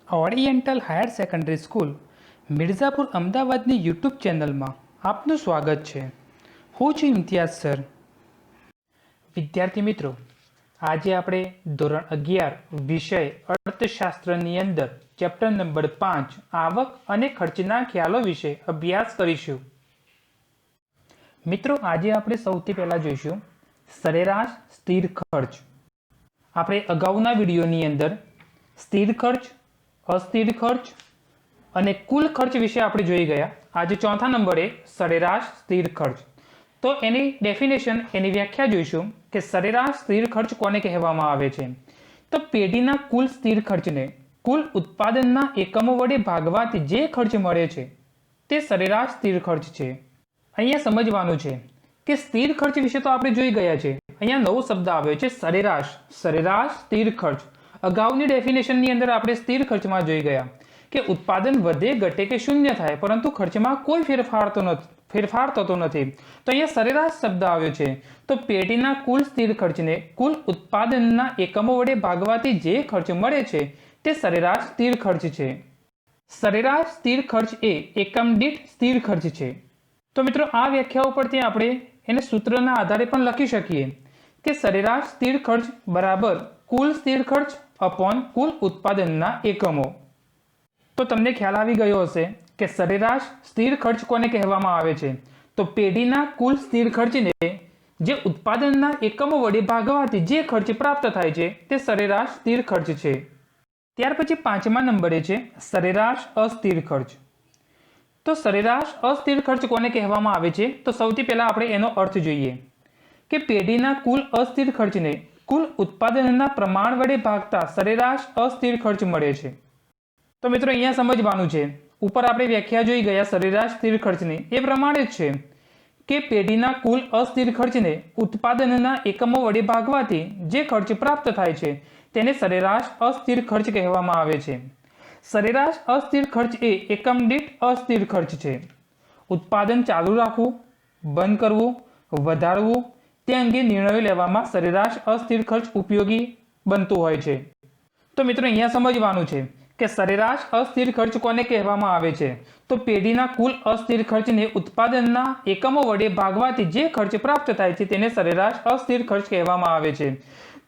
Oriental higher secondary school Mirzapur અમદાવાદની YouTube ચેનલમાં આપનું સ્વાગત છે। હું છું ઇમ્તિયાઝ સર। વિદ્યાર્થી મિત્રો, આજે આપણે ધોરણ 11 વિષય અર્થશાસ્ત્રની અંદર ચેપ્ટર નંબર 5 આવક અને ખર્ચના ખ્યાલો વિશે અભ્યાસ કરીશું। મિત્રો, આજે આપણે સૌથી પહેલા જોઈશું સરેરાશ સ્થિર ખર્ચ। આપણે અગાઉના વિડીયોની અંદર સ્થિર ખર્ચ, અસ્થિર ખર્ચ અને કુલ ખર્ચ વિશે આપણે જોઈ ગયા। આજે ચોથા નંબરે સરેરાશ સ્થિર ખર્ચ। તો એની ડેફિનેશન, એની વ્યાખ્યા જોઈશું કે સરેરાશ સ્થિર ખર્ચ કોને કહેવામાં આવે છે। તો પેઢીના કુલ સ્થિર ખર્ચને કુલ ઉત્પાદનના એકમો વડે ભાગવાથી જે ખર્ચ મળે છે તે સરેરાશ સ્થિર ખર્ચ છે। અહીંયા સમજવાનું છે કે સ્થિર ખર્ચ વિશે તો આપણે જોઈ ગયા છે। અહીંયા નવો શબ્દ આવ્યો છે સરેરાશ। સરેરાશ સ્થિર ખર્ચ અગાઉની ડેફિનેશનની અંદર આપણે સ્થિર ખર્ચમાં જોઈ ગયા કે ઉત્પાદન વધે, ઘટે કે શૂન્ય થાય, પરંતુ ખર્ચમાં કોઈ ફેરફાર થતો નથી। તો અહીંયા સરેરાશ શબ્દ આવ્યો છે। તો પેઢીના કુલ સ્થિર ખર્ચને કુલ ઉત્પાદનના એકમો વડે ભાગવાથી જે ખર્ચ મળે છે તે સરેરાશ સ્થિર ખર્ચ છે। સરેરાશ સ્થિર ખર્ચ એ એકમ દીઠ સ્થિર ખર્ચ છે। તો મિત્રો, આ વ્યાખ્યા ઉપરથી આપણે એને સૂત્રના આધારે પણ લખી શકીએ કે સરેરાશ સ્થિર ખર્ચ બરાબર કુલ સ્થિર ખર્ચ અપોન કુલ ઉત્પાદનના એકમો। તો તમને ખ્યાલ આવી ગયો હશે કે સરેરાશ સ્થિર ખર્ચ કોને કહેવામાં આવે છે। તો પેઢીના કુલ સ્થિર ખર્ચને જે ઉત્પાદનના એકમો વડે ભાગવાથી જે ખર્ચ પ્રાપ્ત થાય છે તે સરેરાશ સ્થિર ખર્ચ છે। ત્યાર પછી પાંચમા નંબરે છે સરેરાશ અસ્થિર ખર્ચ। તો સરેરાશ અસ્થિર ખર્ચ કોને કહેવામાં આવે છે? તો સૌથી પહેલા આપણે એનો અર્થ જોઈએ કે પેઢીના કુલ અસ્થિર ખર્ચને કુલ ઉત્પાદનના પ્રમાણ વડે ભાગતા સરેરાશ અસ્થિર ખર્ચ મળે છે। તો મિત્રો, અહીંયા સમજવાનું છે, ઉપર આપણે વ્યાખ્યા જોઈ ગયા સરેરાશ સ્થિર ખર્ચની, એ પ્રમાણે જ છે કે પેઢીના કુલ અસ્થિર ખર્ચને ઉત્પાદનના એકમો વડે ભાગવાથી જે ખર્ચ પ્રાપ્ત થાય છે તેને સરેરાશ અસ્થિર ખર્ચ કહેવામાં આવે છે। સરેરાશ અસ્થિર ખર્ચ એ એકમ દીઠ અસ્થિર ખર્ચ છે। ઉત્પાદન ચાલુ રાખવું, બંધ કરવું, વધારવું તે અંગે નિર્ણયો લેવામાં સરેરાશ અસ્થિર ખર્ચ ઉપયોગી બનતું હોય છે। તો મિત્રો, અહીંયા સમજવાનું છે કે સરેરાશ અસ્થિર ખર્ચ કોને કહેવામાં આવે છે? તો પેઢીના કુલ અસ્થિર ખર્ચને ઉત્પાદનના એકમો વડે ભાગવાથી જે ખર્ચ પ્રાપ્ત થાય છે તેને સરેરાશ અસ્થિર ખર્ચ કહેવામાં આવે છે।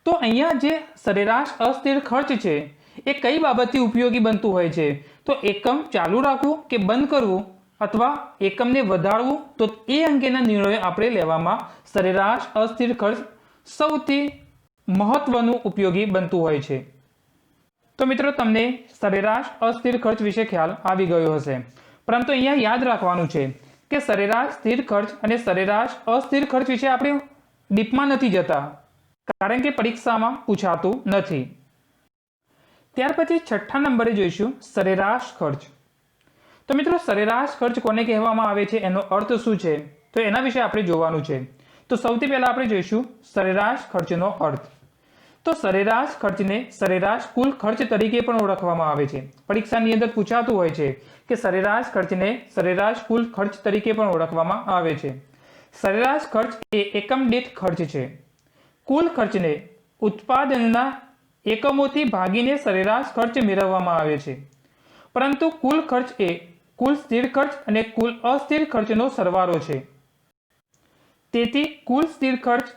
તો અહીંયા જે સરેરાશ અસ્થિર ખર્ચ છે એ કઈ બાબતથી ઉપયોગી બનતું હોય છે? તો એકમ ચાલુ રાખવું કે બંધ કરવું અથવા એકમને વધારવું, તો એ અંગેના નિર્ણયો આપણે લેવામાં સરેરાશ અસ્થિર ખર્ચ સૌથી મહત્વનું ઉપયોગી બનતું હોય છે। તો મિત્રો, તમને સરેરાશ અસ્થિર ખર્ચ વિશે ખ્યાલ આવી ગયો હશે, પરંતુ અહીંયા યાદ રાખવાનું છે કે સરેરાશ સ્થિર ખર્ચ અને સરેરાશ અસ્થિર ખર્ચ વિશે આપણે ડીપમાં નથી જતા, કારણ કે પરીક્ષામાં પૂછાતું નથી। ત્યાર પછી છઠ્ઠા નંબરે જોઈશું સરેરાશ ખર્ચ। તો મિત્રો, સરેરાશ ખર્ચ કોને કહેવામાં આવે છે, એનો અર્થ શું છે, તો એના વિશે આપણે જોવાનું છે। તો સૌથી પહેલા આપણે જોઈશું સરેરાશ ખર્ચનો અર્થ। તો સરેરાશ ખર્ચને સરેરાશ કુલ ખર્ચ તરીકે પણ ઓળખવામાં આવે છે। પરીક્ષાની અંદર પૂછાતું હોય છે કે સરેરાશ ખર્ચને સરેરાશ કુલ ખર્ચ તરીકે પણ ઓળખવામાં આવે છે। સરેરાશ ખર્ચ એ એકમ દીઠ ખર્ચ છે। કુલ ખર્ચને ઉત્પાદનના એકમોથી ભાગીને સરેરાશ ખર્ચ મેળવવામાં આવે છે, પરંતુ કુલ ખર્ચ એ કુલ સ્થિર ખર્ચ અને કુલ અસ્થિર ખર્ચનો સરવાળો છે। તેથી કુલ સ્થિર ખર્ચ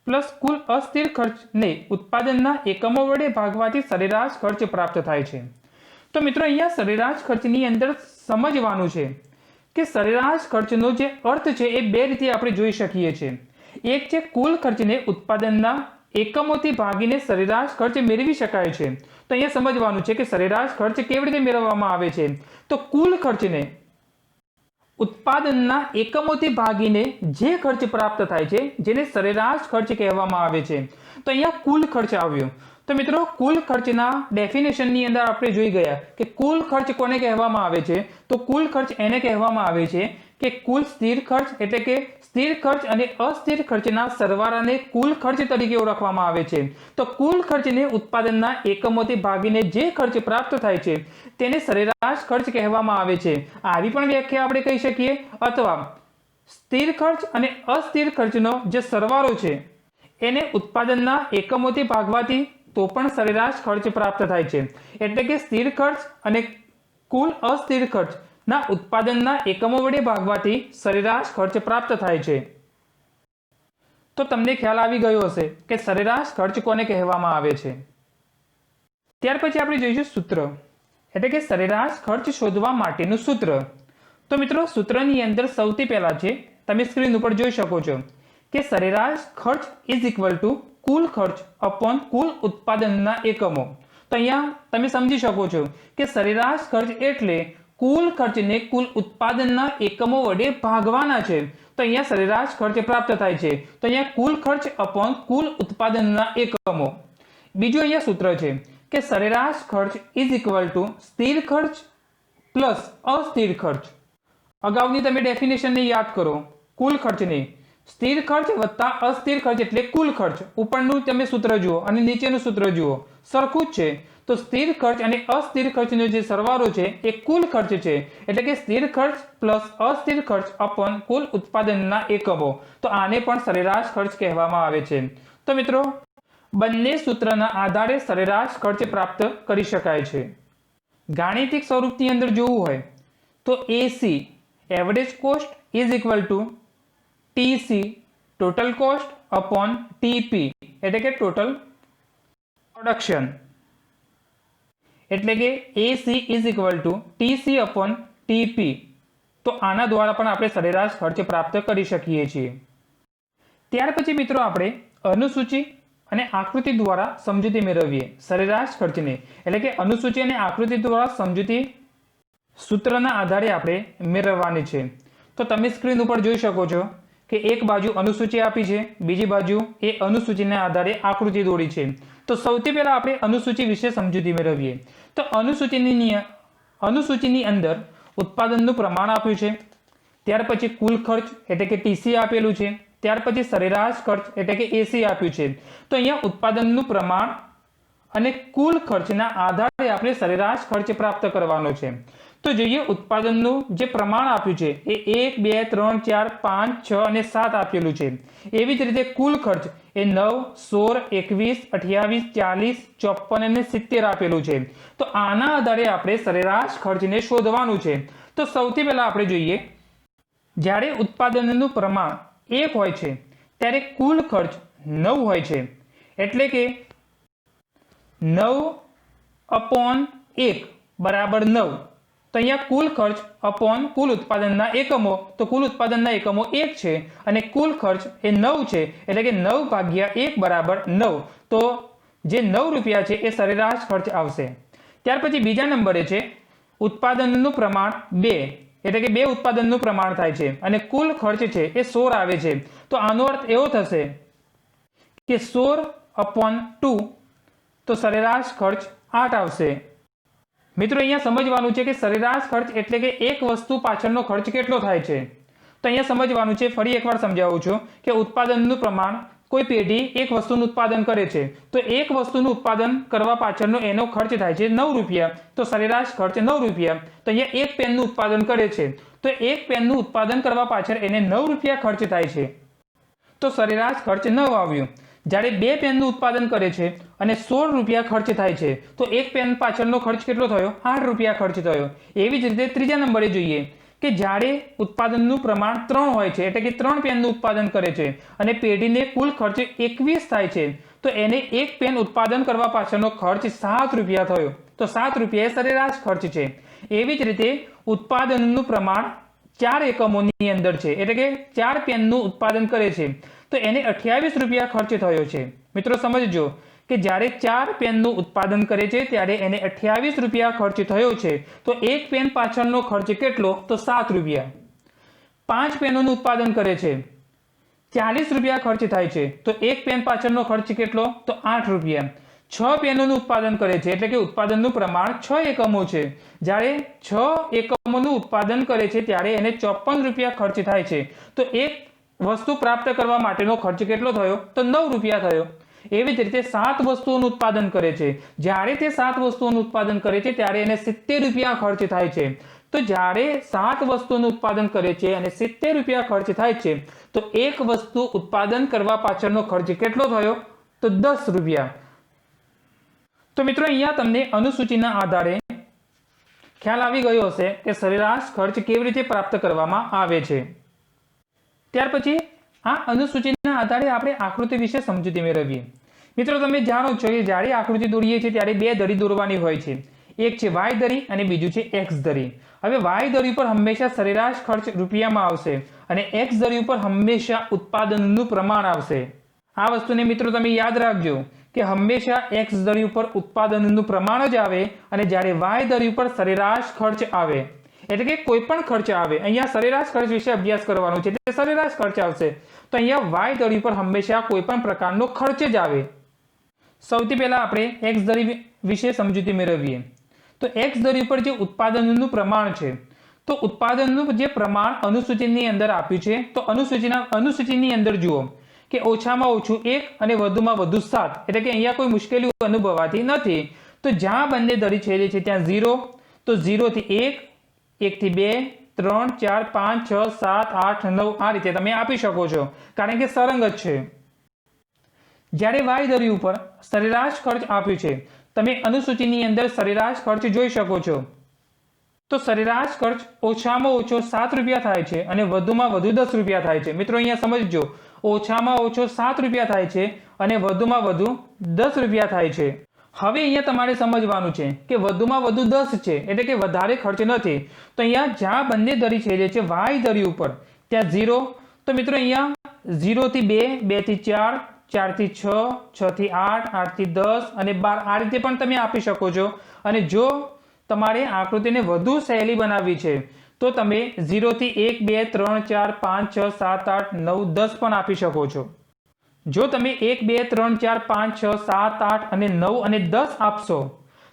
પ્લસ કુલ અસ્થિર ખર્ચને ઉત્પાદનના એકમો વડે ભાગવાથી સરેરાશ ખર્ચ પ્રાપ્ત થાય છે। તો મિત્રો, અહીંયા સરેરાશ ખર્ચની અંદર સમજવાનું છે કે સરેરાશ ખર્ચનો જે અર્થ છે એ બે રીતે આપણે જોઈ શકીએ છીએ। એક છે કુલ ખર્ચને ઉત્પાદનના એકમોથી ભાગીને સરેરાશ ખર્ચ મેળવી શકાય છે। તો અહીંયા સમજવાનું છે કે સરેરાશ ખર્ચ કેવી રીતે મેળવવામાં આવે છે? તો કુલ ખર્ચને ઉત્પાદનના એકમોથી ભાગીને જે ખર્ચ પ્રાપ્ત થાય છે જેને સરેરાશ ખર્ચ કહેવામાં આવે છે। તો અહીંયા કુલ ખર્ચ આવ્યો। તો મિત્રો, કુલ ખર્ચના ડેફિનેશનની અંદર આપણે જોઈ ગયા કે કુલ ખર્ચ કોને કહેવામાં આવે છે? તો કુલ ખર્ચ એને કહેવામાં આવે છે કે કુલ સ્થિર ખર્ચ એટલે કે સ્થિર ખર્ચ અને અસ્થિર ખર્ચના સરવાળાને કુલ ખર્ચ તરીકે ઓળખવામાં આવે છે। તો કુલ ખર્ચને ઉત્પાદનના એકમોથી ભાગીને જે ખર્ચ પ્રાપ્ત થાય છે તેને સરેરાશ ખર્ચ કહેવામાં આવે છે। આવી પણ વ્યાખ્યા આપણે કહી શકીએ, અથવા સ્થિર ખર્ચ અને અસ્થિર ખર્ચનો જે સરવાળો છે એને ઉત્પાદનના એકમોથી ભાગવાથી તો પણ સરેરાશ ખર્ચ પ્રાપ્ત થાય છે. એટલે કે સ્થિર ખર્ચ અને કુલ અસ્થિર ખર્ચના ઉત્પાદનના એકમો વડે ભાગવાથી સરેરાશ ખર્ચ પ્રાપ્ત થાય છે. તો તમને ખ્યાલ આવી ગયો હશે કે સરેરાશ ખર્ચ કોને કહેવામાં આવે છે. ત્યાર પછી આપણે જોઈશું સૂત્ર, એટલે કે સરેરાશ ખર્ચ શોધવા માટેનું સૂત્ર. તો મિત્રો સૂત્રની અંદર સૌથી પહેલા છે, તમે સ્ક્રીન ઉપર જોઈ શકો છો કે સરેરાશ ખર્ચ ઇઝ ઇક્વલ ટુ કુલ ખર્ચ અપોન કુલ ઉત્પાદનના એકમો. તો અહીંયા તમે સમજી શકો છો કે સરેરાશ ખર્ચ એટલે કુલ ખર્ચને કુલ ઉત્પાદનના એકમો વડે ભાગવાના છે. તો અહીંયા સરેરાશ ખર્ચ પ્રાપ્ત થાય છે. તો અહીંયા કુલ ખર્ચ અપોન કુલ ઉત્પાદનના એકમો. બીજું અહીંયા સૂત્ર છે કે સરેરાશ ખર્ચ ઇઝ ઇક્વલ ટુ સ્થિર ખર્ચ પ્લસ અસ્થિર ખર્ચ. અગાઉની તમે ડેફિનેશનને યાદ કરો, કુલ ખર્ચની સ્થિર ખર્ચ વત્તા અસ્થિર ખર્ચ એટલે કુલ ખર્ચ. ઉપરનું તમે સૂત્ર જુઓ અને નીચેનું સૂત્ર જુઓ, સરખું જ છે. તો સ્થિર ખર્ચ અને અસ્થિર ખર્ચનો જે સરવાળો છે એ કુલ ખર્ચ છે. એટલે કે સ્થિર ખર્ચ પ્લસ અસ્થિર ખર્ચ અપોન કુલ ઉત્પાદનના એકમો. તો આને પણ સરેરાશ ખર્ચ કહેવામાં આવે છે. તો મિત્રો બંને સૂત્રના આધારે સરેરાશ ખર્ચ પ્રાપ્ત કરી શકાય છે. ગાણિતિક સ્વરૂપની અંદર જોવું હોય તો AC average cost is equal to TC total cost upon TP એટલે કે ટોટલ પ્રોડક્શન. એટલે કે AC is equal to TC upon TP. તો આના દ્વારા પણ આપણે સરેરાશ ખર્ચ પ્રાપ્ત કરી શકીએ છીએ. ત્યાર પછી મિત્રો આપણે અનુસૂચિ અને આકૃતિ દ્વારા સમજૂતી મેળવીએ સરેરાશ ખર્ચને. એટલે કે અનુસૂચિ અને આકૃતિ દ્વારા સમજૂતી સૂત્રના આધારે આપણે મેળવવાની છે. તો તમે સ્ક્રીન ઉપર જોઈ શકો છો કે એક બાજુ અનુસૂચિ આપી છે, બીજી બાજુ એ અનુસૂચિના આધારે આકૃતિ દોરી છે. તો સૌથી પહેલા આપણે અનુસૂચિ વિશે સમજૂતી મેળવીએ. તો અનુસૂચિની અંદર ઉત્પાદનનું પ્રમાણ આપ્યું છે, ત્યાર પછી કુલ ખર્ચ એટલે કે ટીસી આપેલું છે, ત્યાર પછી સરેરાશ ખર્ચ એટલે કે એસી આપ્યું છે. તો અહીંયા ઉત્પાદનનું પ્રમાણ અને કુલ ખર્ચના આધારે આપણે સરેરાશ ખર્ચ પ્રાપ્ત કરવાનો છે. તો જોઈએ ઉત્પાદનનું જે પ્રમાણ આપ્યું છે એ 1, 2, 3, 4, 5, 6 અને 7 આપેલું છે. એવી જ રીતે કુલ ખર્ચ એ 9, 16, 21, 28, 40, 54 અને 70 આપેલું છે. તો આના આધારે આપણે સરેરાશ ખર્ચને શોધવાનું છે. તો સૌથી પહેલા આપણે જોઈએ, જ્યારે ઉત્પાદનનું પ્રમાણ 1 હોય છે ત્યારે કુલ ખર્ચ 9 હોય છે. એટલે કે 9 અપોન 1 બરાબર 9. તો અહીંયા કુલ ખર્ચ અપોન કુલ ઉત્પાદનના એકમો. તો કુલ ઉત્પાદનના એકમો 1 છે અને કુલ ખર્ચ એ 9 છે. એટલે કે 9 ભાગ્યા 1 બરાબર 9. તો જે 9 રૂપિયા છે એ સરેરાશ ખર્ચ આવશે. ત્યાર પછી બીજા નંબરે છે ઉત્પાદનનું પ્રમાણ 2. એટલે કે 2 ઉત્પાદનનું પ્રમાણ થાય છે અને કુલ ખર્ચ છે એ 16 આવે છે. તો આનો અર્થ એવો થશે કે 16 અપોન 2. તો સરેરાશ ખર્ચ 8 આવશે. મિત્રો અહીંયા સમજવાનું છે કે સરેરાશ ખર્ચ એટલે કે એક વસ્તુ પાછળનો ખર્ચ કેટલો થાય છે. તો અહીંયા સમજવાનું છે, ફરી એકવાર સમજાવું છું કે ઉત્પાદનનું પ્રમાણ, કોઈ પેઢી એક વસ્તુનું ઉત્પાદન કરે છે તો એક વસ્તુનું ઉત્પાદન કરવા પાછળનો એનો ખર્ચ થાય છે 9 રૂપિયા. તો સરેરાશ ખર્ચ 9 રૂપિયા. તો અહીંયા એક પેનનું ઉત્પાદન કરે છે તો એક પેનનું ઉત્પાદન કરવા પાછળ એને 9 રૂપિયા ખર્ચ થાય છે. તો સરેરાશ ખર્ચ 9 આવ્યું. જ્યારે 2 પેનનું ઉત્પાદન કરે છે અને 16 રૂપિયા ખર્ચ થાય છે તો એક પેન પાછળનો ખર્ચ કેટલો થયો? 8 રૂપિયા ખર્ચ થયો. એવી જ રીતે ત્રીજા નંબરે જોઈએ કે જ્યારે ઉત્પાદનનું પ્રમાણ 3 હોય છે, એટલે કે 3 પેનનું ઉત્પાદન કરે છે અને પેઢીને કુલ ખર્ચ 21 થાય છે તો એને એક પેન ઉત્પાદન કરવા પાછળનો ખર્ચ 7 રૂપિયા થયો. તો 7 રૂપિયા એ સરેરાશ ખર્ચ છે. એવી જ રીતે ઉત્પાદનનું પ્રમાણ 4 એકમોની અંદર છે, એટલે કે 4 પેનનું ઉત્પાદન કરે છે તો એને 28 રૂપિયા ખર્ચ થયો છે. મિત્રો સમજજો કે જ્યારે 4 પેનનું ઉત્પાદન કરે છે ત્યારે એને 28 રૂપિયા ખર્ચ થયો છે. તો એક પેન પાછળનો ખર્ચ કેટલો? તો 7 રૂપિયા. 5 પેનોનું ઉત્પાદન કરે છે, 40 રૂપિયા ખર્ચ થાય છે તો એક પેન પાછળનો ખર્ચ કેટલો? તો 8 રૂપિયા. 6 પેનોનું ઉત્પાદન કરે છે, એટલે કે ઉત્પાદનનું પ્રમાણ 6 એકમો છે. જ્યારે 6 એકમોનું ઉત્પાદન કરે છે ત્યારે એને 54 રૂપિયા ખર્ચ થાય છે. તો એક વસ્તુ પ્રાપ્ત કરવા માટેનો ખર્ચ કેટલો થયો? તો 9 રૂપિયા થયો. એવી જ રીતે 7 વસ્તુઓનું ઉત્પાદન કરે છે. જ્યારે તે 7 વસ્તુઓનું ઉત્પાદન કરે છે ત્યારે એને 70 રૂપિયા ખર્ચ થાય છે. તો જ્યારે 7 વસ્તુઓનું ઉત્પાદન કરે છે અને 70 રૂપિયા ખર્ચ થાય છે તો એક વસ્તુ ઉત્પાદન કરવા પાછળનો ખર્ચ કેટલો થયો? તો 10 રૂપિયા. તો મિત્રો અહીંયા તમને અનુસૂચિના આધારે ખ્યાલ આવી ગયો હશે કે સરેરાશ ખર્ચ કેવી રીતે પ્રાપ્ત કરવામાં આવે છે। ત્યાર પછી આ અનુસૂચિના આધારે આપણે આકૃતિ વિશે સમજૂતી મેળવીએ। મિત્રો તમે જાણો છો કે જ્યારે આકૃતિ દોરીએ છીએ ત્યારે બે ધરી દોરવાની હોય છે, એક છે વાય ધરી અને બીજું છે એક્સ ધરી। હવે વાય ધરી ઉપર હંમેશા સરેરાશ ખર્ચ રૂપિયામાં આવશે અને એક્સ ધરી ઉપર હંમેશા ઉત્પાદનનું પ્રમાણ આવશે। આ વસ્તુને મિત્રો તમે યાદ રાખજો કે હંમેશા એક્સ ધરી ઉપર ઉત્પાદનનું પ્રમાણ જ આવે અને જ્યારે વાય ધરી ઉપર સરેરાશ ખર્ચ આવે, એટલે કે કોઈ પણ ખર્ચ આવે, અહીંયા સરેરાશ ખર્ચ વિશે અભ્યાસ કરવાનો છે એટલે સરેરાશ ખર્ચ આવશે, તો અહીંયા વાય ધરી ઉપર હંમેશા કોઈ પણ પ્રકારનો ખર્ચ જ આવે। સૌથી પહેલા આપણે એક્સ ધરી વિશે સમજૂતી મેળવીએ। તો એક્સ ધરી ઉપર જે ઉત્પાદનનું પ્રમાણ છે, તો ઉત્પાદનનું જે પ્રમાણ અનુસૂચિની અંદર આપ્યું છે, તો અનુસૂચિની અંદર જુઓ કે ઓછામાં ઓછું 1 અને વધુમાં વધુ 7, એટલે કે અહીંયા કોઈ મુશ્કેલી અનુભવાતી નથી। તો જ્યાં બંને ધરી છેદે છે ત્યાં 0, તો 0 થી 1, 1 થી 2, 3, 4, 5, 6, 7, 8, 9 આ રીતે તમે આપી શકો છો, કારણ કે સરંગત છે। જ્યારે વાય ધરી ઉપર સરેરાશ ખર્ચ આપ્યું છે, તમે અનુસૂચિની અંદર સરેરાશ ખર્ચ જોઈ શકો છો। તો સરેરાશ ખર્ચ ઓછામાં ઓછો 7 રૂપિયા થાય છે અને વધુમાં વધુ 10 રૂપિયા થાય છે। મિત્રો અહીંયા સમજજો, ઓછામાં ઓછો 7 રૂપિયા થાય છે અને વધુમાં વધુ 10 રૂપિયા થાય છે। હવે અહીંયા તમારે સમજવાનું છે કે વધુમાં વધુ 10 છે, એટલે કે વધારે ખર્ચ નથી। તો અહીંયા જ્યાં બંને ધરી છેદે છે વાય ધરી ઉપર ત્યાં 0, તો મિત્રો અહીંયા 0 થી 2, 2 થી 4, 4 થી 6, 6 થી 8, 8 થી 10 અને 12 આ રીતે પણ તમે આપી શકો છો। અને જો તમારે આકૃતિને વધુ સહેલી બનાવવી છે તો તમે 0 થી 1, 2, 3, 4, 5, 6, 7, 8, 9, 10 પણ આપી શકો છો। જો તમે 1, 2, 3, 4, 5, 6, 7, 8 અને 9 અને 10 આપશો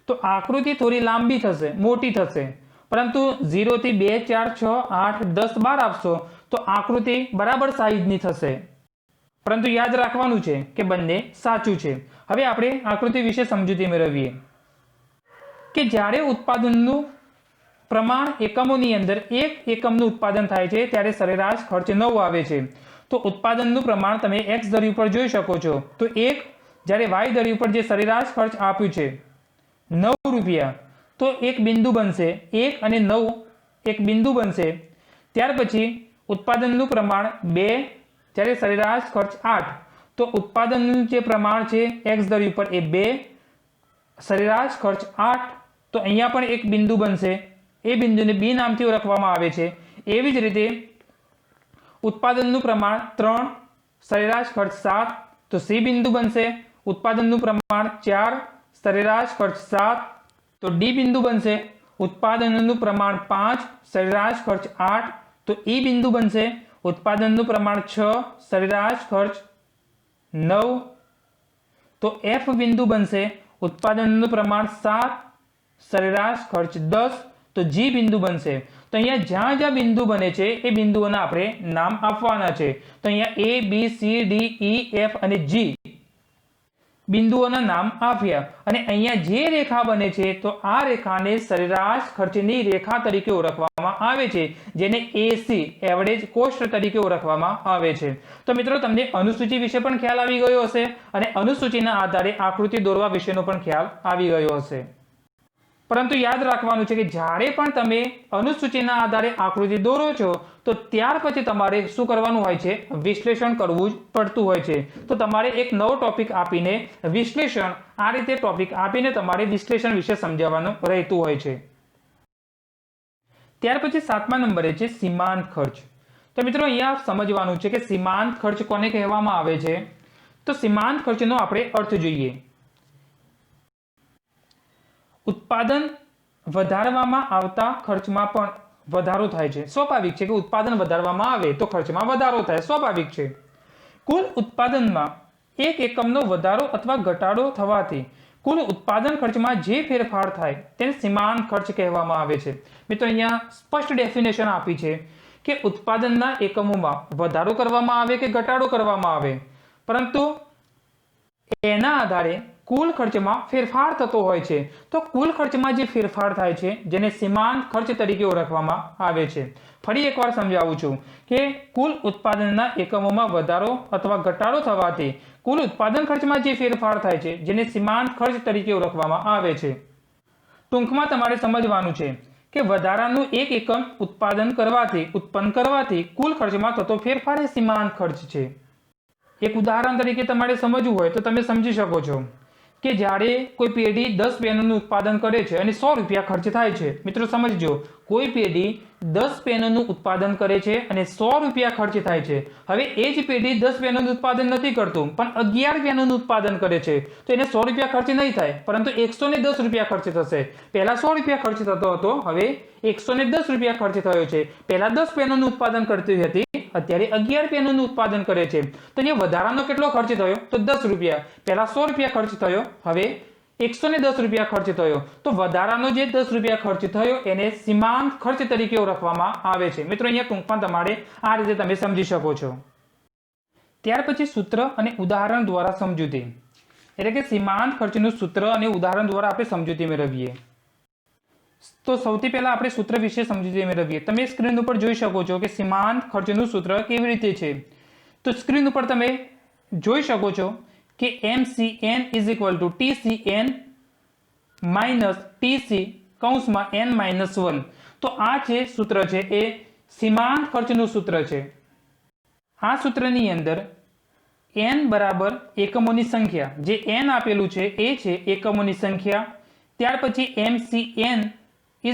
તો આકૃતિ થોડી લાંબી થશે, મોટી થશે, પરંતુ 0 થી 2, 4, 6, 8, 10, 12 આપશો તો આકૃતિ બરાબર સાઈઝની થશે। પરંતુ યાદ રાખવાનું છે કે બંને સાચું છે। હવે આપણે આકૃતિ વિશે સમજૂતી મેળવીએ કે જ્યારે ઉત્પાદનનું પ્રમાણ એકમોની અંદર 1 એકમનું ઉત્પાદન થાય છે ત્યારે સરેરાશ ખર્ચ 9 આવે છે। તો ઉત્પાદનનું પ્રમાણ તમે એક્સ ધરી ઉપર જોઈ શકો છો। તો જ્યારે વાય ધરી ઉપર જે સરેરાશ ખર્ચ આપ્યું છે 9 રૂપિયા, તો એક બિંદુ બનશે, 1 અને 9 એક બિંદુ બનશે। ત્યાર પછી ઉત્પાદનનું પ્રમાણ 2, જ્યારે સરેરાશ ખર્ચ 8, તો ઉત્પાદનનું જે પ્રમાણ છે એક્સ ધરી ઉપર એ 2, સરેરાશ ખર્ચ 8, તો અહીંયા પણ એક બિંદુ બનશે, એ બિંદુને બી નામથી ઓળખવામાં આવે છે। એવી જ રીતે ઉત્પાદનનું પ્રમાણ 3, સરેરાશ ખર્ચ 7, તો સી બિંદુ બનશે। ઉત્પાદનનું પ્રમાણ 4, સરેરાશ ખર્ચ 7, તો ડી બિંદુ બનશે। ઉત્પાદનનું પ્રમાણ 5, સરેરાશ ખર્ચ 8, તો ઈ બિંદુ બનશે। ઉત્પાદનનું પ્રમાણ 6, સરેરાશ ખર્ચ 9, તો એફ બિંદુ બનશે। ઉત્પાદનનું પ્રમાણ 7, સરેરાશ ખર્ચ 10, તો જી બિંદુ બનશે। તો અહીંયા જ્યાં જ્યાં બિંદુ બને છે એ બિંદુઓના આપણે નામ આપવાના છે। તો અહીંયા A, B, C, D, E, F અને G બિંદુઓના નામ આપ્યા અને અહીંયા જે રેખા બને છે તો આ રેખાને સરેરાશ ખર્ચની રેખા તરીકે ઓળખવામાં આવે છે, જેને AC એવરેજ કોસ્ટ તરીકે ઓળખવામાં આવે છે। તો મિત્રો તમને અનુસૂચિ વિશે પણ ખ્યાલ આવી ગયો હશે અને અનુસૂચિના આધારે આકૃતિ દોરવા વિશેનો પણ ખ્યાલ આવી ગયો હશે। પરંતુ યાદ રાખવાનું છે કે જ્યારે પણ તમે અનુસૂચિના આધારે આકૃતિ દોરો છો તો ત્યાર પછી તમારે શું કરવાનું હોય છે, વિશ્લેષણ કરવું જ પડતું હોય છે। તો તમારે એક નવો ટોપિક આપીને વિશ્લેષણ, આ રીતે ટોપિક આપીને તમારે વિશ્લેષણ વિશે સમજાવવાનું રહેતું હોય છે। ત્યાર પછી 7મા નંબરે છે સીમાંત ખર્ચ। તો મિત્રો અહીંયા સમજવાનું છે કે સીમાંત ખર્ચ કોને કહેવામાં આવે છે। તો સીમાંત ખર્ચનો આપણે અર્થ જોઈએ। ઉત્પાદન વધારવામાં આવતા ખર્ચમાં પણ વધારો થાય છે। સ્વાભાવિક છે કે ઉત્પાદન વધારવામાં આવે તો ખર્ચમાં વધારો થાય, સ્વાભાવિક છે। કુલ ઉત્પાદનમાં એક એકમનો વધારો અથવા ઘટાડો થવાથી કુલ ઉત્પાદન ખર્ચમાં જે ફેરફાર થાય તેને સીમાંત ખર્ચ કહેવામાં આવે છે। મિત્રો અહીંયા સ્પષ્ટ ડેફિનેશન આપી છે કે ઉત્પાદનના એકમોમાં વધારો કરવામાં આવે કે ઘટાડો કરવામાં આવે, પરંતુ એના આધારે કુલ ખર્ચમાં ફેરફાર થતો હોય છે। તો કુલ ખર્ચમાં જે ફેરફાર થાય છે જેને સીમાંત ખર્ચ તરીકે ઓળખવામાં આવે છે। ફરી એકવાર સમજાવું છું કે કુલ ઉત્પાદનના એકમોમાં વધારો અથવા ઘટાડો થવાથી કુલ ઉત્પાદન ખર્ચમાં જે ફેરફાર થાય છે જેને સીમાંત ખર્ચ તરીકે ઓળખવામાં આવે છે. ટૂંકમાં તમારે સમજવાનું છે કે વધારાનું એક એકમ ઉત્પન્ન કરવાથી કુલ ખર્ચમાં થતો ફેરફાર એ સીમાંત ખર્ચ છે. એક ઉદાહરણ તરીકે તમારે સમજવું હોય તો તમે સમજી શકો છો કે જ્યારે કોઈ પેઢી 10 પેનોનું ઉત્પાદન કરે છે અને 100 રૂપિયા ખર્ચ થાય છે. મિત્રો સમજજો, કોઈ પેઢી 10 પેનોનું ઉત્પાદન કરે છે અને 100 રૂપિયા ખર્ચ થાય છે. હવે એ જ પેઢી 10 પેનોનું ઉત્પાદન નથી કરતું પણ 11 પેનોનું ઉત્પાદન કરે છે તો એને 100 રૂપિયા ખર્ચ નહીં થાય પરંતુ 110 રૂપિયા ખર્ચ થશે. પહેલા 100 રૂપિયા ખર્ચ થતો હતો, હવે 110 રૂપિયા ખર્ચ થયો છે. પહેલા 10 પેનોનું ઉત્પાદન કરતી હતી, અત્યારે 11 પેનોનું ઉત્પાદન કરે છે. તો અહીંયા વધારાનો કેટલો ખર્ચ થયો? તો 10 રૂપિયા. પહેલા 100 રૂપિયા ખર્ચ થયો, હવે 110 રૂપિયા ખર્ચ થયો. તો વધારાનો જે 10 રૂપિયા ખર્ચ થયો એને સીમાંત ખર્ચ તરીકે ઓળખવામાં આવે છે. મિત્રો અહીંયા ટૂંકમાં તમારે આ રીતે તમે સમજી શકો છો. ત્યાર પછી સૂત્ર અને ઉદાહરણ દ્વારા સમજૂતી, એટલે કે સીમાંત ખર્ચનું સૂત્ર અને ઉદાહરણ દ્વારા આપણે સમજૂતી મેળવીએ. તો સૌથી પહેલા આપણે સૂત્ર વિશે સમજૂતી મેળવીએ. તમે સ્ક્રીન ઉપર જોઈ શકો છો કે સીમાંત ખર્ચનું સૂત્ર કેવી રીતે છે. તો સ્ક્રીન ઉપર તમે જોઈ શકો છો કે MCN = TCN - TC કૌંસમાં n-1. તો આ છે સૂત્ર છે એ સીમાંત ખર્ચનું સૂત્ર છે. આ સૂત્રની અંદર n બરાબર એકમોની સંખ્યા, જે n આપેલું છે એ છે એકમોની સંખ્યા. ત્યાર પછી MCN =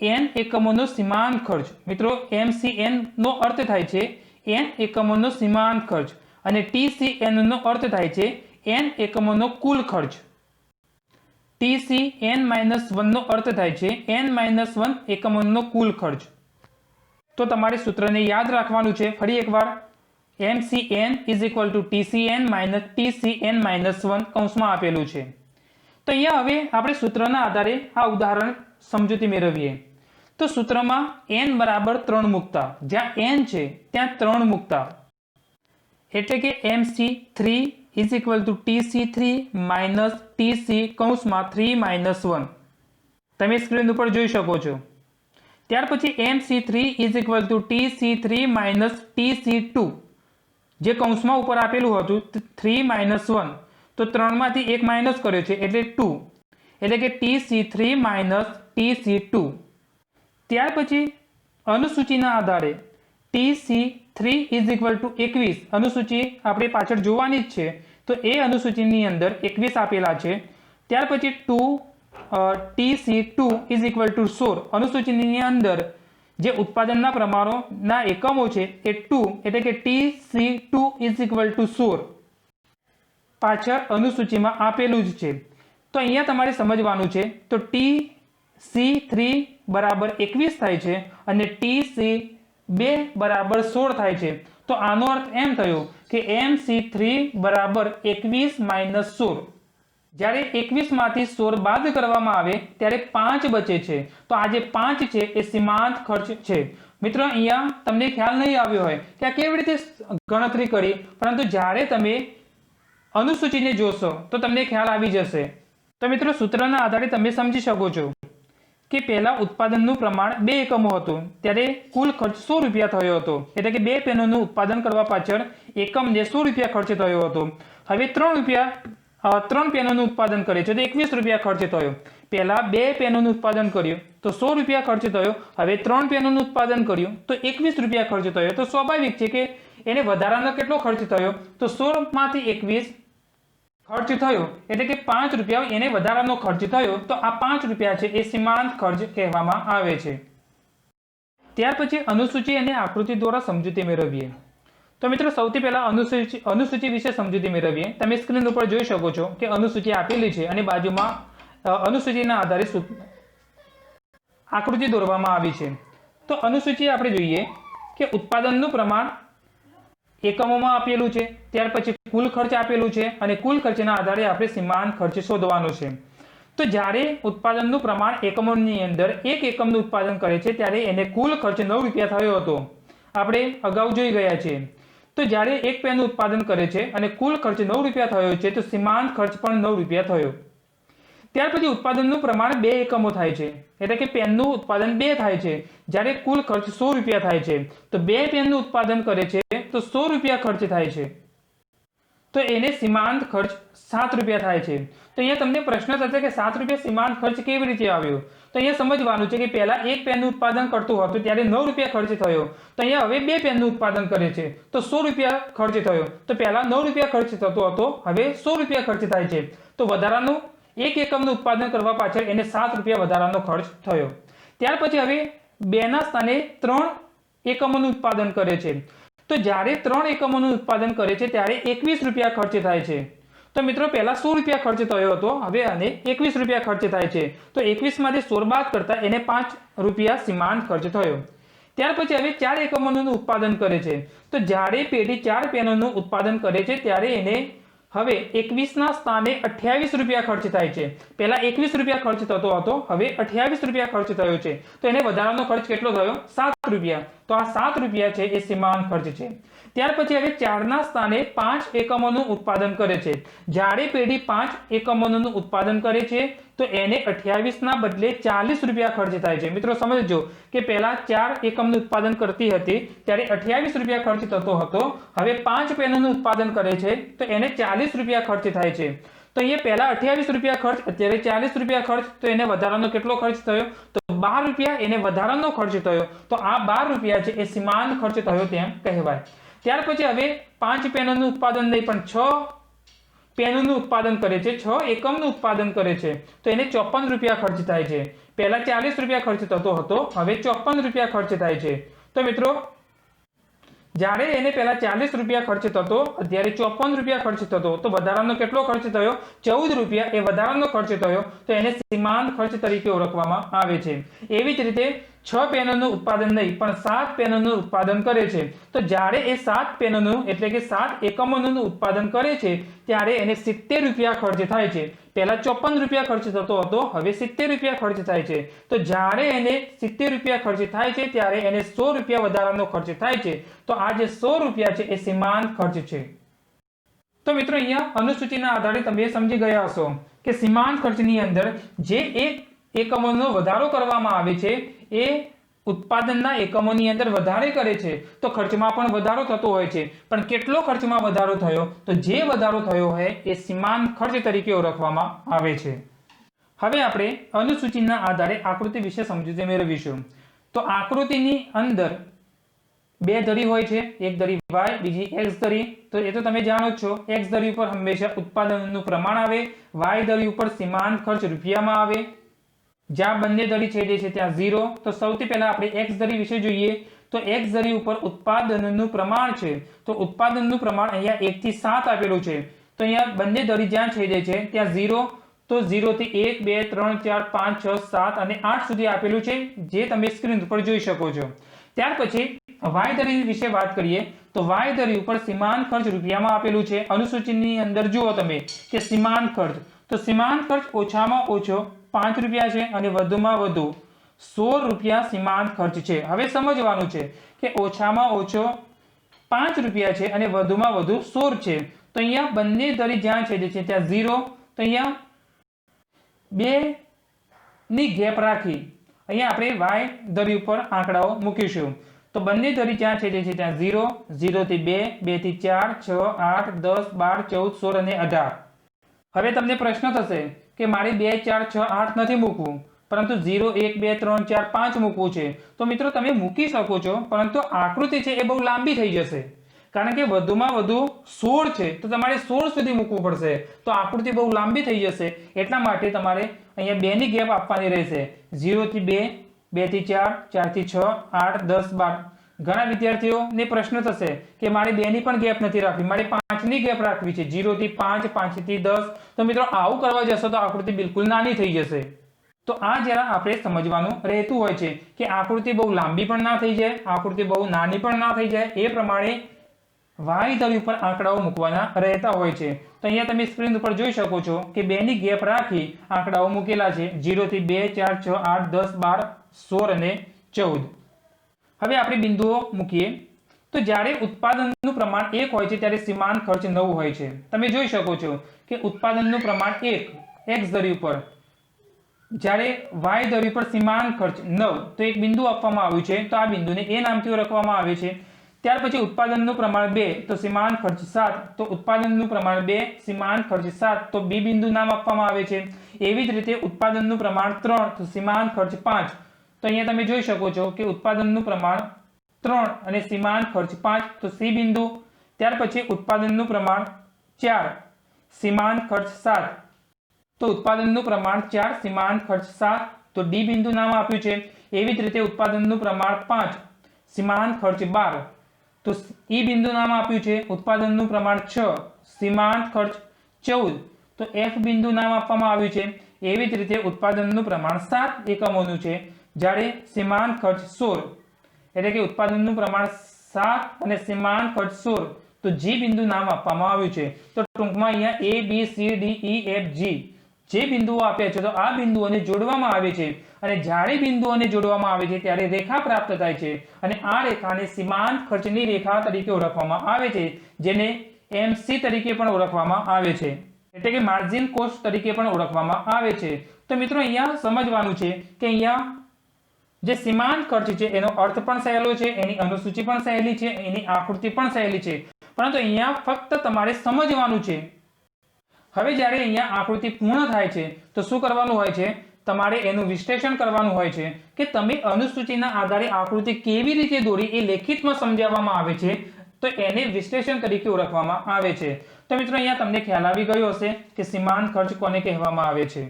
n એકમોનો સીમાંત ખર્ચ. મિત્રો MCN નો અર્થ થાય છે n એકમોનો સીમાંત ખર્ચ અને TCN નો અર્થ થાય છે n એકમોનો કુલ ખર્ચ. TCN-1 નો અર્થ થાય છે n-1 એકમોનો કુલ ખર્ચ. તો તમારે સૂત્રને યાદ રાખવાનું છે. ફરી એકવાર, MCN = TCN - TCN-1 કૌંસમાં આપેલું છે. તો અહીંયા હવે આપણે સૂત્રના આધારે આ ઉદાહરણ સમજૂતી મેળવીએ. તો સૂત્રમાં n બરાબર 3 મૂકતા, જ્યાં n છે ત્યાં 3 મૂકતા, એટલે કે MC3 = TC3 - TC કૌંસમાં 3-1. તમે સ્ક્રીન ઉપર જોઈ શકો છો. ત્યાર પછી MC3 = TC3 - TC2, જે કૌંસમાં ઉપર આપેલું હતું 3-1, તો 3 માંથી 1 માઇનસ કર્યો છે એટલે 2, એટલે કે TC3 - TC2. ત્યાર પછી અનુસૂચિના આધારે TC3 = 21, અનુસૂચિ આપણે પાછળ જોવાની જ છે તો એ અનુસૂચિની અંદર 21 આપેલા છે. ત્યાર પછી TC2 = 16, અનુસૂચિની અંદર જે ઉત્પાદનના પ્રમાણોના એકમો છે એ 2, એટલે કે TC2 = 16 પાછળ અનુસૂચિમાં આપેલું જ છે. તો અહીંયા તમારે સમજવાનું છે. તો TC3 બરાબર 21 થાય છે અને TC2 બરાબર 16 થાય છે. તો આનો અર્થ એમ થયો કે MC3 બરાબર 21 - 16. જ્યારે 21 માંથી 16 બાદ કરવામાં આવે ત્યારે 5 બચે છે. તો આ જે 5 છે એ સીમાંત ખર્ચ છે. મિત્રો અહીંયા તમને ખ્યાલ નહીં આવ્યો હોય કે આ કેવી રીતે ગણતરી કરી, પરંતુ જ્યારે તમે અનુસૂચિને જોશો તો તમને ખ્યાલ આવી જશે. તો મિત્રો સૂત્રના આધારે તમે સમજી શકો છો કે પહેલા ઉત્પાદનનું પ્રમાણ 2 એકમો હતું ત્યારે કુલ ખર્ચ 100 રૂપિયા થયો હતો, એટલે કે 2 પેનોનું ઉત્પાદન કરવા પાછળ એકમને 100 રૂપિયા ખર્ચ થયો હતો. હવે 3 પેનોનું ઉત્પાદન કરે છે તો 21 રૂપિયા ખર્ચ થયો. પહેલા 2 પેનોનું ઉત્પાદન કર્યું તો 100 રૂપિયા ખર્ચ થયો. હવે 3 પેનોનું ઉત્પાદન કર્યું તો 21 રૂપિયા ખર્ચ થયો. તો સ્વાભાવિક છે કે એને વધારાનો કેટલો ખર્ચ થયો? તો 16 માંથી 21 ખર્ચ થયો, એટલે કે 5 રૂપિયા એને વધારાનો ખર્ચ થયો. તો આ 5 રૂપિયા છે એ સીમાંત ખર્ચ કહેવામાં આવે છે. ત્યાર પછી અનુસૂચિ અને આકૃતિ દ્વારા સમજૂતી મેળવીએ. તો મિત્રો સૌથી પહેલા અનુસૂચિ વિશે સમજૂતી મેળવીએ. તમે સ્ક્રીન ઉપર જોઈ શકો છો કે અનુસૂચિ આપેલી છે અને બાજુમાં અનુસૂચિના આધારે આકૃતિ દોરવામાં આવી છે. તો અનુસૂચિ આપણે જોઈએ કે ઉત્પાદનનું પ્રમાણ એકમોમાં આપેલું છે, ત્યાર પછી કુલ ખર્ચ આપેલું છે અને કુલ ખર્ચના આધારે આપણે સીમાંત ખર્ચ શોધવાનો છે. તો જ્યારે ઉત્પાદનનું પ્રમાણ એકમોની અંદર 1 એકમનું ઉત્પાદન કરે છે ત્યારે એને કુલ ખર્ચ 9 રૂપિયા થયો હતો, આપણે અગાઉ જોઈ ગયા છીએ. તો જ્યારે 1 પેનનું ઉત્પાદન કરે છે અને કુલ ખર્ચ 9 રૂપિયા થયો છે તો સીમાંત ખર્ચ પણ 9 રૂપિયા થયો. ત્યાર પછી ઉત્પાદનનું પ્રમાણ 2 એકમો થાય છે, એટલે કે પેનનું ઉત્પાદન 2 થાય છે જ્યારે કુલ ખર્ચ 100 રૂપિયા થાય છે. તો 2 પેનનું ઉત્પાદન કરે છે તો 100 રૂપિયા ખર્ચ થાય છે. તો એને સીમાંત ખર્ચ 7 રૂપિયા થાય છે। તો અહીંયા તમને પ્રશ્ન થશે કે 7 રૂપિયા સીમાંત ખર્ચ કેવી રીતે આવ્યો? તો અહીંયા સમજવાનું છે કે પહેલા એક પેનનું ઉત્પાદન કરતું હતું ત્યારે 9 રૂપિયા ખર્ચ થયો, તો અહીંયા હવે બે પેનનું ઉત્પાદન કરે છે તો 100 રૂપિયા ખર્ચ થયો। તો પહેલા 9 રૂપિયા ખર્ચ થતો હતો, હવે 100 રૂપિયા ખર્ચ થાય છે, તો વધારાનું એક એકમનું ઉત્પાદન કરવા પાછળ એને 7 રૂપિયા વધારાનો ખર્ચ થયો। ત્યાર પછી હવે 2 ના સ્થાને 3 એકમોનું ઉત્પાદન કરે છે, તો જ્યારે 3 એકમોનું ઉત્પાદન કરે છે ત્યારે 21 રૂપિયા ખર્ચ થાય છે। તો મિત્રો પહેલા 100 રૂપિયા ખર્ચ થયો હતો, હવે આને 21 રૂપિયા ખર્ચ થાય છે, તો 21 માંથી 16 બાદ કરતા એને 5 રૂપિયા સીમાંત ખર્ચ થયો। ત્યાર પછી હવે 4 એકમોનું ઉત્પાદન કરે છે, તો જ્યારે પેઢી 4 પેનોનું ઉત્પાદન કરે છે ત્યારે એને હવે 21 ના સ્થાને 28 રૂપિયા ખર્ચ થાય છે। પહેલા 21 રૂપિયા ખર્ચ થતો હતો, હવે 28 રૂપિયા ખર્ચ થયો છે, તો એને વધારાનો ખર્ચ કેટલો થયો? 7 રૂપિયા। તો આ 7 રૂપિયા છે એ સીમાંત ખર્ચ છે। ત્યાર પછી હવે 4 ના સ્થાને 5 એકમોનું ઉત્પાદન કરે છે, જ્યારે પેઢી 5 એકમોનું ઉત્પાદન કરે છે તો એને 28 ના બદલે 40 રૂપિયા ખર્ચ થાય છે। મિત્રો સમજજો કે પહેલા 4 એકમનું ઉત્પાદન કરતી હતી ત્યારે 28 રૂપિયા ખર્ચ થતો હતો, હવે 5 પેનોનું ઉત્પાદન કરે છે તો એને 40 રૂપિયા ખર્ચ થાય છે। તો અહીંયા પહેલા 28 રૂપિયા ખર્ચ, અત્યારે 40 રૂપિયા ખર્ચ, તો એને વધારાનો કેટલો ખર્ચ થયો? તો 12 રૂપિયા એને વધારાનો ખર્ચ થયો, તો આ 12 રૂપિયા છે એ સીમાંત ખર્ચ થયો તેમ કહેવાય। ત્યાર પછી હવે 5 પેનોનું ઉત્પાદન નહીં પણ 6 પેનોનું ઉત્પાદન કરે છે, 6 એકમનું ઉત્પાદન કરે છે, તો એને 54 રૂપિયા ખર્ચ થાય છે। પહેલા 40 રૂપિયા ખર્ચ થતો હતો, હવે 54 રૂપિયા ખર્ચ થાય છે। તો મિત્રો જ્યારે એને પહેલા 40 રૂપિયા ખર્ચ થતો, અત્યારે 54 રૂપિયા ખર્ચ થતો, તો વધારાનો કેટલો ખર્ચ થયો? 14 રૂપિયા એ વધારાનો ખર્ચ થયો, તો એને સીમાંત ખર્ચ તરીકે ઓળખવામાં આવે છે। એવી જ રીતે 6 પેનોનું ઉત્પાદન નહીં પણ 7 પેનોનું ઉત્પાદન કરે છે, તો જ્યારે એ 7 પેનોનું એટલે કે 7 એકમોનું ઉત્પાદન કરે છે ત્યારે એને 70 રૂપિયા ખર્ચ થાય છે। પહેલા 54 રૂપિયા ખર્ચ થતો હતો, હવે 70 રૂપિયા ખર્ચ થાય છે, તો જ્યારે એને 70 રૂપિયા ખર્ચ થાય છે ત્યારે એને 100 રૂપિયા વધારાનો ખર્ચ થાય છે, તો આ જે 100 રૂપિયા છે એ સીમાંત ખર્ચ છે। તો મિત્રો અહીંયા અનુસૂચિના આધારે તમે સમજી ગયા હશો કે સીમાંત ખર્ચની અંદર જે એક એકમોનો વધારો કરવામાં આવે છે એ ઉત્પાદનના એકમોની અંદર વધારે કરે છે તો ખર્ચમાં પણ વધારો થતો હોય છે, પણ કેટલો ખર્ચમાં વધારો થયો? તો જે વધારો થયો હોય એ સીમાંત ખર્ચ તરીકે ઓળખવામાં આવે છે। હવે આપણે અનુસૂચિના આધારે આકૃતિ વિશે સમજૂતી મેળવીશું। તો આકૃતિની અંદર બે ધરી હોય છે, એક ધરી y, બીજી x ધરી। તો એ તો તમે જાણો જ છો, x ધરી ઉપર હંમેશા ઉત્પાદનનું પ્રમાણ આવે, y ધરી ઉપર સીમાંત ખર્ચ રૂપિયામાં આવે। જ્યાં બંને ધરી છેદે છે ત્યાં 0। તો સૌથી પહેલા આપણે x ધરી વિશે જોઈએ। તો x ધરી ઉપર ઉત્પાદનનું પ્રમાણ છે, તો ઉત્પાદનનું પ્રમાણ અહીંયા 1 થી 7 આપેલું છે, તો અહીંયા બંને ધરી જ્યાં છેદે છે ત્યાં 0। તો 0 થી 1 2 3 4 5 6 7 અને 8 સુધી આપેલું છે, જે તમે સ્ક્રીન ઉપર જોઈ શકો છો। ત્યાર પછી y ધરી વિશે વાત કરીએ તો y ધરી ઉપર સીમાંત ખર્ચ રૂપિયામાં આપેલું છે। અનુસૂચિની અંદર જુઓ તમે કે સીમાંત ખર્ચ, તો સીમાંત ખર્ચ ઓછામાં ઓછો 5 રૂપિયા છે અને વધુમાં વધુ 16 રૂપિયા સીમાંત ખર્ચ છે। હવે સમજવાનું છે કે ઓછામાં ઓછો 5 રૂપિયા છે અને વધુમાં વધુ 16 છે, તો અહીંયા બંને ધરી જ્યાં છેદે છે ત્યાં 0। તો અહીંયા 2 ની ગેપ રાખી અહીંયા આપણે y ધરી ઉપર આંકડાઓ મૂકીશું। તો બંને ધરી જ્યાં છેદે છે ત્યાં 0, 0 થી 2, 2 થી 4, 6, 8, 10, 12, 14, 16 અને 18। હવે તમને પ્રશ્ન થશે કે મારે 2 4 6 8 નથી મૂકવું, પરંતુ 0 1 2 3 4 5 મૂકવું છે। તો મિત્રો તમે મૂકી શકો છો, પરંતુ આકૃતિ છે એ બહુ લાંબી થઈ જશે, કારણ કે વધુમાં વધુ 16 છે તો તમારે 16 સુધી મૂકવું પડશે, તો આકૃતિ બહુ લાંબી થઈ જશે। એટલા માટે તમારે અહીંયા 2 ની ગેપ આપવાની રહેશે। 0 થી 2, 2 થી 4, 4 થી 6, 8, 10, 12। ઘણા વિદ્યાર્થીઓને પ્રશ્ન થશે કે મારે 2 ની પણ ગેપ નથી રાખવી, મારે 5 ની ગેપ રાખવી છે, 0 થી 5, 5 થી 10। તો મિત્રો આવું કરવા જશો તો આકૃતિ બિલકુલ નાની થઈ જશે। તો આ જરા આપણે સમજવાનું રહેતું હોય છે કે આકૃતિ બહુ લાંબી પણ ના થઈ જાય, આકૃતિ બહુ નાની પણ ના થઈ જાય, એ પ્રમાણે y ધરી ઉપર આંકડાઓ મૂકવાના રહેતા હોય છે। તો અહીંયા તમે સ્ક્રીન ઉપર જોઈ શકો છો કે 2 ની ગેપ રાખી આંકડાઓ મૂકેલા છે, 0 થી 2, 4, 6, 8, 10, 12, 16 અને 14। હવે આપણે બિંદુઓ મૂકીએ તો જ્યારે ઉત્પાદનનું પ્રમાણ 1 હોય છે ત્યારે સીમાંત ખર્ચ 9 હોય છે। તમે જોઈ શકો છો કે ઉત્પાદનનું પ્રમાણ 1 x ધરી ઉપર, જ્યારે y ધરી પર સીમાંત ખર્ચ 9, તો એક બિંદુ આપવામાં આવ્યું છે, તો આ બિંદુને a નામથી ઓળખવામાં આવે છે। ત્યાર પછી ઉત્પાદનનું પ્રમાણ 2 તો સીમાંત ખર્ચ 7, તો ઉત્પાદનનું પ્રમાણ 2 સીમાંત ખર્ચ 7 તો બી બિંદુ નામ આપવામાં આવે છે। એવી જ રીતે ઉત્પાદનનું પ્રમાણ 3 તો સીમાંત ખર્ચ 5, તો અહીંયા તમે જોઈ શકો છો કે ઉત્પાદનનું પ્રમાણ 3 અને સીમાંત ખર્ચ 5 તો સી બિંદુ। ત્યાર પછી ઉત્પાદનનું પ્રમાણ 4 સીમાંત ખર્ચ 7 તો ઉત્પાદનનું પ્રમાણ 4 સીમાંત ખર્ચ 7 તો ડી બિંદુ નામ આપ્યું છે। એવી જ રીતે ઉત્પાદનનું પ્રમાણ 5 સીમાંત ખર્ચ 12 તો ઈ બિંદુ નામ આપ્યું છે। ઉત્પાદનનું પ્રમાણ 6 સીમાંત ખર્ચ 14 તો એફ બિંદુ નામ આપવામાં આવ્યું છે। એવી જ રીતે ઉત્પાદનનું પ્રમાણ 7 એકમોનું છે, જ્યારે સીમાંત ખર્ચ 16 એટલે કે ઉત્પાદનનું પ્રમાણ 7 અને સીમાંત ખર્ચ 16 તો જી બિંદુ નામ આપવામાં આવ્યું છે। તો ટૂંકમાં અહીંયા A B C D E F G જે બિંદુઓ આપ્યા છે તો આ બિંદુઓને જોડવામાં આવે છે, અને જ્યારે બિંદુઓને જોડવામાં આવે છે ત્યારે રેખા પ્રાપ્ત થાય છે, અને આ રેખાને સીમાંત ખર્ચની રેખા તરીકે ઓળખવામાં આવે છે, જેને એમસી તરીકે પણ ઓળખવામાં આવે છે, એટલે કે માર્જિન કોસ્ટ તરીકે પણ ઓળખવામાં આવે છે। તો મિત્રો અહીંયા સમજવાનું છે કે અહીંયા જે સીમાંત ખર્ચ છે એનો અર્થ પણ સહેલો છે, એની અનુસૂચિ પણ સહેલી છે, એની આકૃતિ પણ સહેલી છે, પરંતુ અહીંયા ફક્ત તમારે સમજવાનું છે। હવે જ્યારે અહીંયા આકૃતિ પૂર્ણ થાય છે તો શું કરવાનું હોય છે, તમારે એનું વિશ્લેષણ કરવાનું હોય છે કે તમે અનુસૂચિના આધારે આકૃતિ કેવી રીતે દોરી એ લેખિતમાં સમજાવવામાં આવે છે, તો એને વિશ્લેષણ તરીકે ઓળખવામાં આવે છે। તો મિત્રો અહીંયા તમને ખ્યાલ આવી ગયો હશે કે સીમાંત ખર્ચ કોને કહેવામાં આવે છે।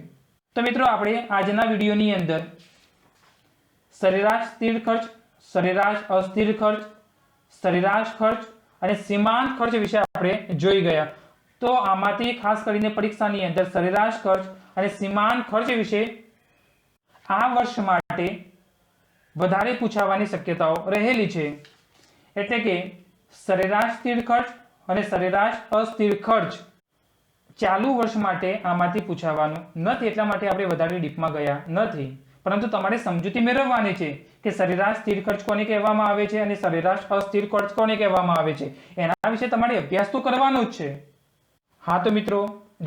તો મિત્રો આપણે આજના વિડીયોની અંદર સરેરાશ સ્થિર ખર્ચ, સરેરાશ અસ્થિર ખર્ચ, સરેરાશ ખર્ચ અને સીમાંત ખર્ચ વિશે આપણે જોઈ ગયા। તો આમાંથી ખાસ કરીને પરીક્ષાની અંદર સરેરાશ ખર્ચ અને સીમાંત ખર્ચ વિશે આ વર્ષ માટે વધારે પૂછાવાની શક્યતાઓ રહેલી છે, એટલે કે સરેરાશ સ્થિર ખર્ચ અને સરેરાશ અસ્થિર ખર્ચ ચાલુ વર્ષ માટે આમાંથી પૂછાવાનું નથી, એટલા માટે આપણે વધારે ડીપમાં ગયા નથી, પરંતુ તમારે સમજૂતી મેળવવાની છે કે સરેરાશ સ્થિર ખર્ચ કોને કહેવામાં આવે છે અને સરેરાશ અસ્થિર ખર્ચ કોને કહેવામાં આવે છે, એના વિશે તમારે અભ્યાસ તો કરવાનો જ છે। હા તો મિત્રો,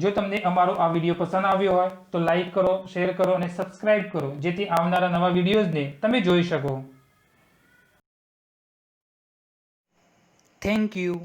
જો તમને અમારો આ વિડીયો પસંદ આવ્યો હોય તો લાઈક કરો, શેર કરો અને સબસ્ક્રાઇબ કરો, જેથી આવનારા નવા વિડીયોઝને તમે જોઈ શકો। Thank you.